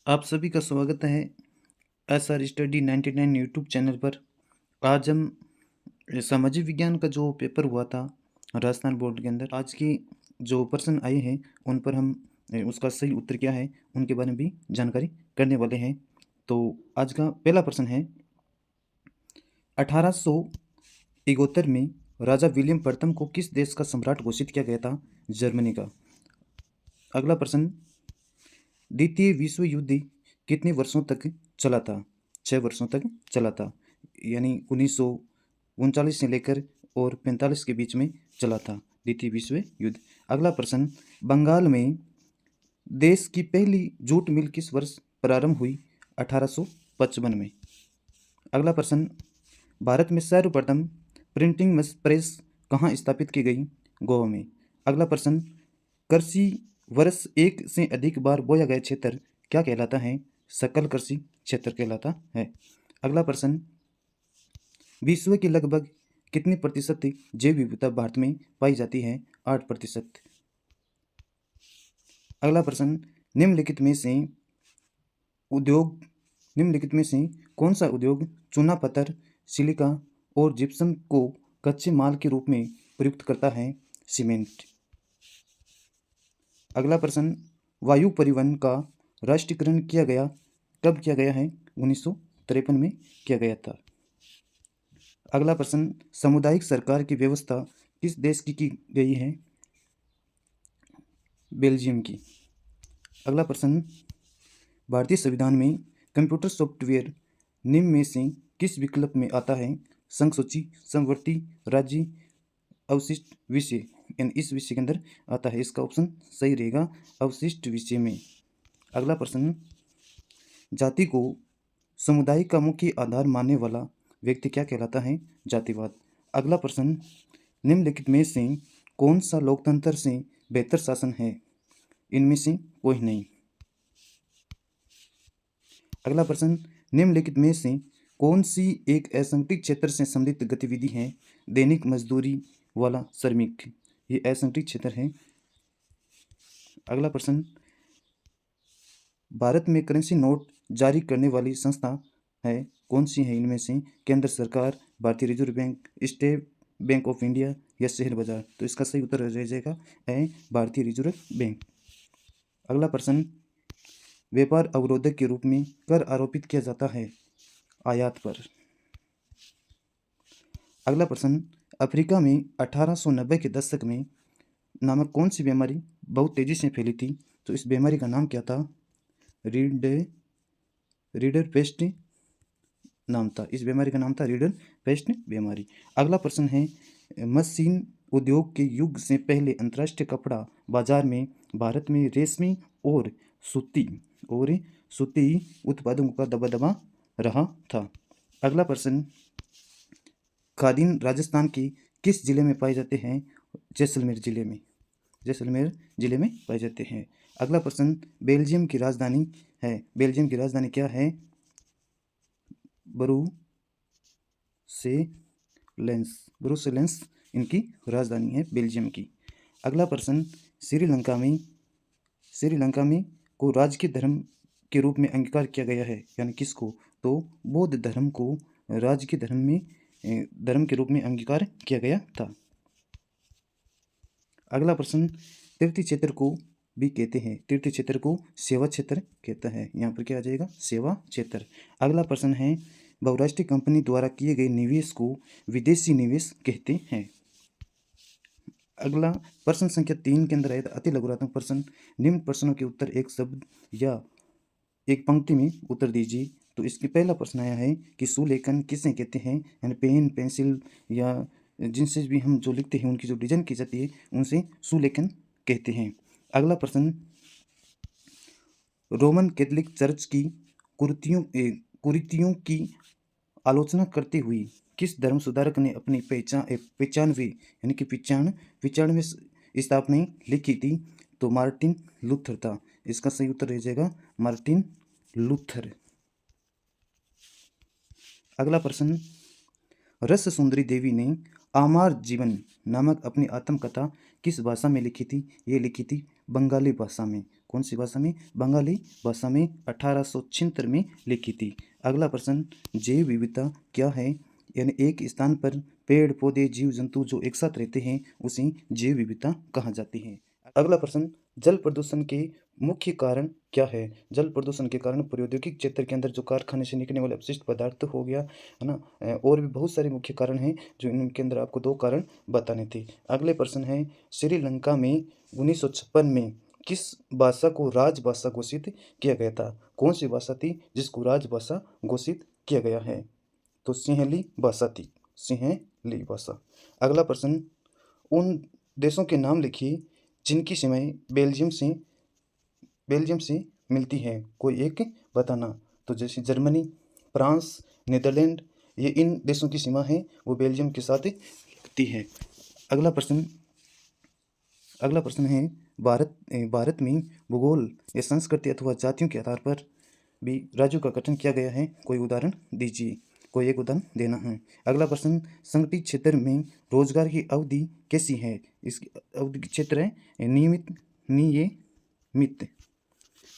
आप सभी का स्वागत है SR स्टडी 99 यूट्यूब चैनल पर। आज हम सामाजिक विज्ञान का जो पेपर हुआ था राजस्थान बोर्ड के अंदर, आज की जो प्रश्न आए हैं उन पर हम उसका सही उत्तर क्या है उनके बारे में भी जानकारी करने वाले हैं। तो आज का पहला प्रश्न है, 1871 में राजा विलियम प्रथम को किस देश का सम्राट घोषित किया गया था? जर्मनी का। अगला प्रश्न, द्वितीय विश्व युद्ध कितने वर्षों तक चला था? 6 वर्षों तक चला था, यानी 1939 से लेकर और 45 के बीच में चला था द्वितीय विश्व युद्ध। अगला प्रश्न, बंगाल में देश की पहली जूट मिल किस वर्ष प्रारंभ हुई? 1855 में। अगला प्रश्न, भारत में सर्वप्रथम प्रिंटिंग प्रेस कहाँ स्थापित की गई? गोवा में। अगला प्रश्न, कृषि वर्ष एक से अधिक बार बोया गया क्षेत्र क्या कहलाता है? सकल कृषि क्षेत्र कहलाता है। अगला प्रश्न, विश्व के लगभग कितने प्रतिशत जैव विविधता भारत में पाई जाती है? 8%। अगला प्रश्न, निम्नलिखित में से कौन सा उद्योग चूना पत्थर, सिलिका और जिप्सम को कच्चे माल के रूप में प्रयुक्त करता है? सीमेंट। अगला प्रश्न, वायु परिवहन का राष्ट्रीयकरण कब किया गया है? 1953 में किया गया था। अगला प्रश्न, सामुदायिक सरकार की व्यवस्था किस देश की गई है? बेल्जियम की। अगला प्रश्न, भारतीय संविधान में कंप्यूटर सॉफ्टवेयर निम्न में से किस विकल्प में आता है? संसूची, समवर्ती, राज्य, अवशिष्ट विषय, यानी इस विषय के अंदर आता है। इसका ऑप्शन सही रहेगा अवशिष्ट विषय में। अगला प्रश्न, जाति को समुदाय का मुख्य आधार मानने वाला व्यक्ति क्या कहलाता है? जातिवाद। अगला प्रश्न, निम्नलिखित में से कौन सा लोकतंत्र से बेहतर शासन है? इनमें से कोई नहीं। अगला प्रश्न, निम्नलिखित में से कौन सी एक असंगठित क्षेत्र से संबंधित गतिविधि है? दैनिक मजदूरी वाला श्रमिक, ये असंगठित क्षेत्र है। अगला प्रश्न, भारत में करेंसी नोट जारी करने वाली संस्था है, कौन सी है इनमें से? केंद्र सरकार, भारतीय reserve bank, state bank of India या शेयर बाजार? तो इसका सही उत्तर रह जाएगा है भारतीय रिजर्व बैंक। अगला प्रश्न, व्यापार अवरोधक के रूप में कर आरोपित किया जाता है आयात पर। अगला प्रश्न, अफ्रीका में 1890 के दशक में नामक कौन सी बीमारी बहुत तेजी से फैली थी? तो इस बीमारी का नाम क्या था? रीडर पेस्ट नाम था। इस बीमारी का नाम था रीडर पेस्ट बीमारी। अगला प्रश्न है, मशीन उद्योग के युग से पहले अंतर्राष्ट्रीय कपड़ा बाजार में भारत में रेशमी और सूती उत्पादों का दबदबा रहा था। अगला प्रश्न, खादिन राजस्थान की किस जिले में पाए जाते हैं? जैसलमेर जिले में पाए जाते हैं। अगला प्रश्न, बेल्जियम की राजधानी क्या है? ब्रुसेलेस इनकी राजधानी है बेल्जियम की। अगला प्रश्न, श्रीलंका में को राजकीय धर्म के रूप में अंगीकार किया गया है, यानी किसको? तो बौद्ध धर्म को राजकीय धर्म के रूप में अंगीकार किया गया था। अगला प्रश्न, तीर्थ क्षेत्र को भी कहते हैं, तीर्थ क्षेत्र को सेवा क्षेत्र कहता है। यहाँ पर क्या आ जाएगा? सेवा क्षेत्र। अगला प्रश्न है, बहुराष्ट्रीय कंपनी द्वारा किए गए निवेश को विदेशी निवेश कहते हैं। अगला प्रश्न संख्या 3 के अंदर है अति लघुरात्मक प्रश्न, निम्न प्रश्नों के उत्तर एक शब्द या एक पंक्ति में उत्तर दीजिए। तो इसके पहला प्रश्न आया है कि सुलेखन किसे कहते हैं? यानी पेन, पेंसिल या जिनसे भी हम जो लिखते हैं उनकी जो डिजाइन की जाती है उनसे सुलेखन कहते हैं। अगला प्रश्न, रोमन कैथोलिक चर्च की कुरीतियों की आलोचना करते हुए किस धर्म सुधारक ने अपनी 95वीं स्थापना लिखी थी? तो मार्टिन लूथर था। इसका सही उत्तर रह जाएगा मार्टिन लूथर। अगला प्रश्न, रस सुंदरी देवी ने आमार जीवन नामक अपनी आत्मकथा किस भाषा में लिखी थी? ये लिखी थी बंगाली भाषा में। कौन सी भाषा में? बंगाली भाषा में 1876 में लिखी थी। अगला प्रश्न, जैव विविधता क्या है? यानी एक स्थान पर पेड़ पौधे जीव जंतु जो एक साथ रहते हैं उसे जैव विविधता कहा जाती है। अगला प्रश्न, जल प्रदूषण के मुख्य कारण क्या है? जल प्रदूषण के कारण प्रौद्योगिक क्षेत्र के अंदर जो कारखाने से निकलने वाले अपशिष्ट पदार्थ हो गया, है ना, और भी बहुत सारे मुख्य कारण हैं जो इनके अंदर आपको 2 कारण बताने थे। अगले प्रश्न है, श्रीलंका में 1956 में किस भाषा को राजभाषा घोषित किया गया था? कौन सी भाषा थी जिसको राजभाषा घोषित किया गया है? तो सिंहली भाषा थी, सिंहली भाषा। अगला प्रश्न, उन देशों के नाम लिखिए जिनकी सीमाएं बेल्जियम से मिलती हैं, कोई एक बताना। तो जैसे जर्मनी, फ्रांस, नीदरलैंड, ये इन देशों की सीमा है वो बेल्जियम के साथ लगती है। अगला प्रश्न है, भारत में भूगोल या संस्कृति अथवा जातियों के आधार पर भी राज्यों का गठन किया गया है, कोई उदाहरण दीजिए, कोई एक उदाहरण देना है। अगला प्रश्न, संगठित क्षेत्र में रोजगार की अवधि कैसी है? इसकी अवधि क्षेत्र है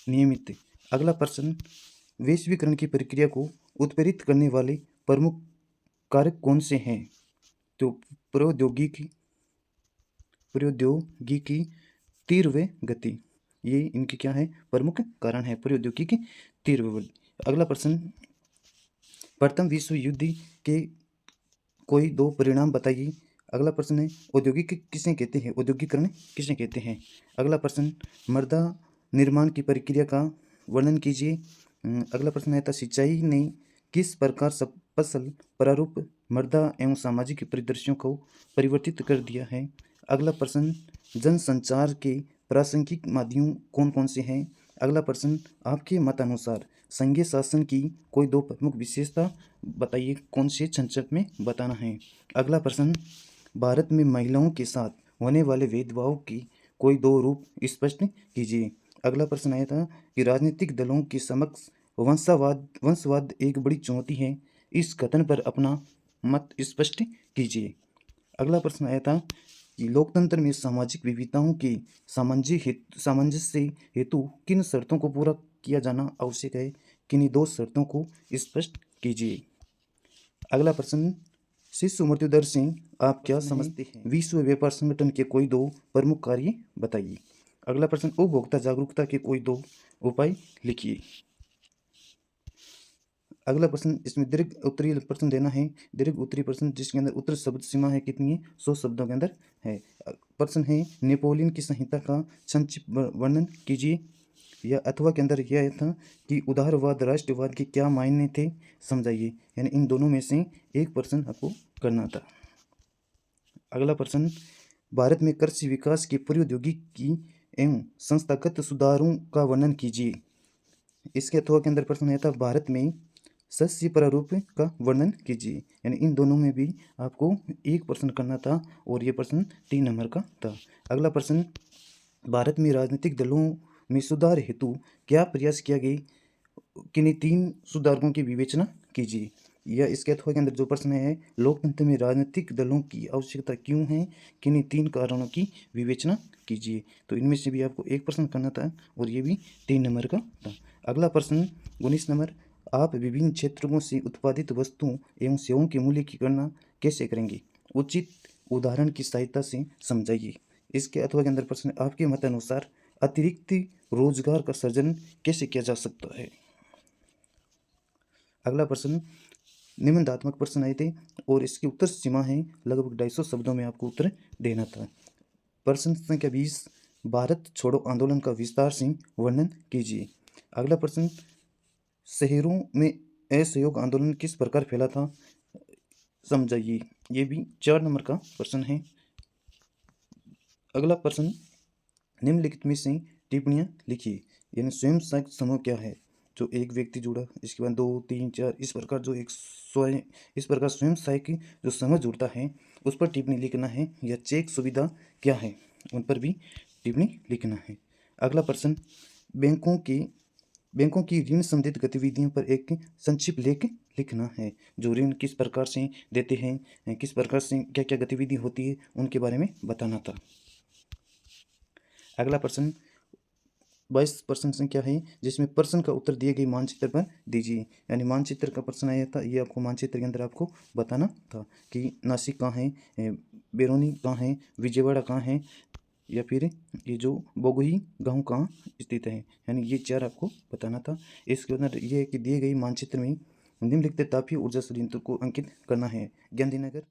नियमित। अगला प्रश्न, वैश्वीकरण की प्रक्रिया को उत्प्रेरित करने वाले प्रमुख कारक कौन से हैं? तो प्रौद्योगिकी तीव्र गति, ये इनके क्या है? प्रमुख कारण है प्रौद्योगिकी तीव्र गति। अगला प्रश्न, प्रथम विश्व युद्ध के कोई 2 परिणाम बताइए। अगला प्रश्न है, औद्योगिकरण किसे कहते हैं? अगला प्रश्न, मृदा निर्माण की प्रक्रिया का वर्णन कीजिए। अगला प्रश्न है, सिंचाई ने किस प्रकार फसल प्रारूप मृदा एवं सामाजिक परिदृश्यों को परिवर्तित कर दिया है? अगला प्रश्न, जनसंचार के प्रासंगिक माध्यम कौन कौन से हैं? अगला प्रश्न, आपके मत अनुसार संघीय शासन की कोई 2 प्रमुख विशेषता बताइए, कौन से संक्षेप में बताना है। अगला प्रश्न, भारत में महिलाओं के साथ होने वाले भेदभाव की कोई 2 रूप स्पष्ट कीजिए। अगला प्रश्न आया था कि राजनीतिक दलों के समक्ष वंशवाद एक बड़ी चुनौती है, इस कथन पर अपना मत स्पष्ट कीजिए। अगला प्रश्न आया था कि लोकतंत्र में सामाजिक विविधताओं के सामंजस्य हेतु किन शर्तों को पूरा किया जाना आवश्यक है, किन्हीं 2 शर्तों को स्पष्ट कीजिए। अगला प्रश्न, शिशु मृत्यु दर से आप क्या समझते हैं? विश्व व्यापार संगठन के कोई 2 प्रमुख कार्य बताइए। अगला प्रश्न, उपभोक्ता जागरूकता के कोई 2 उपाय लिखिए। अगला प्रश्न, इसमें दीर्घ उत्तरीय प्रश्न देना है। दीर्घ उत्तरीय प्रश्न जिसके अंदर उत्तर शब्द सीमा है कितनी है? 100 शब्दों के अंदर है। प्रश्न है, नेपोलियन की संहिता का संक्षिप्त वर्णन कीजिए। या अथवा के अंदर यह था कि उदारवाद राष्ट्रवाद के क्या मायने थे, समझाइए। यानी इन दोनों में से एक प्रश्न आपको करना था। अगला प्रश्न, भारत में कृषि विकास के प्रौद्योगिकी एवं संस्थागत सुधारों का वर्णन कीजिए। इसके अथवा के अंदर प्रश्न आया था, भारत में शस्य प्रारूप का वर्णन कीजिए। यानी इन दोनों में भी आपको एक प्रश्न करना था और ये प्रश्न 3 नंबर का था। अगला प्रश्न, भारत में राजनीतिक दलों में सुधार हेतु क्या प्रयास किया गया, किन्हीं 3 सुधारकों की विवेचना कीजिए। या इसके अथवा के अंदर जो प्रश्न है, लोकतंत्र में राजनीतिक दलों की आवश्यकता क्यों है, किन्हीं 3 कारणों की विवेचना कीजिए। तो इनमें से भी आपको एक प्रश्न करना था और ये भी 3 नंबर का था। अगला प्रश्न 19 नंबर, आप विभिन्न क्षेत्रों से उत्पादित वस्तुओं एवं सेवाओं के मूल्य की गणना कैसे करेंगे, उचित उदाहरण की सहायता से समझाइए। इसके अथवा के अंदर प्रश्न, आपके मत अनुसार अतिरिक्त रोजगार का सृजन कैसे किया जा सकता है। अगला प्रश्न निबंधात्मक प्रश्न आए थे और इसकी उत्तर सीमा है लगभग 250 शब्दों में आपको उत्तर देना था। प्रश्न संख्या 20, भारत छोड़ो आंदोलन का विस्तार से वर्णन कीजिए। अगला प्रश्न, शहरों में असहयोग आंदोलन किस प्रकार फैला था, समझाइए। ये भी 4 नंबर का प्रश्न है। अगला प्रश्न, निम्नलिखित में से टिप्पणियां लिखिए। यानी स्वयं सहायक समूह क्या है, जो एक व्यक्ति जुड़ा, इसके बाद 2, 3, 4 इस प्रकार जो स्वयं सहायक जो समूह जुड़ता है उस पर टिप्पणी लिखना है। या चेक सुविधा क्या है, उन पर भी टिप्पणी लिखना है। अगला प्रश्न, बैंकों की ऋण संबंधित गतिविधियों पर एक संक्षिप्त लेख लिखना है। जो ऋण किस प्रकार से देते हैं, किस प्रकार से क्या क्या गतिविधि होती है, उनके बारे में बताना था। अगला प्रश्न, 22 प्रश्न संख्या है जिसमें प्रश्न का उत्तर दिए गए मानचित्र पर दीजिए। यानी मानचित्र का प्रश्न आया था, ये आपको मानचित्र के अंदर आपको बताना था कि नासिक कहाँ है, बेरोनी कहाँ है, विजयवाड़ा कहाँ है, या फिर ये जो बोगही गांव कहाँ स्थित है। यानी ये 4 आपको बताना था। इसके अंदर ये है कि दिए गए मानचित्र में निम्नलिखित तापीय ऊर्जा संयंत्र को अंकित करना है। गांधीनगर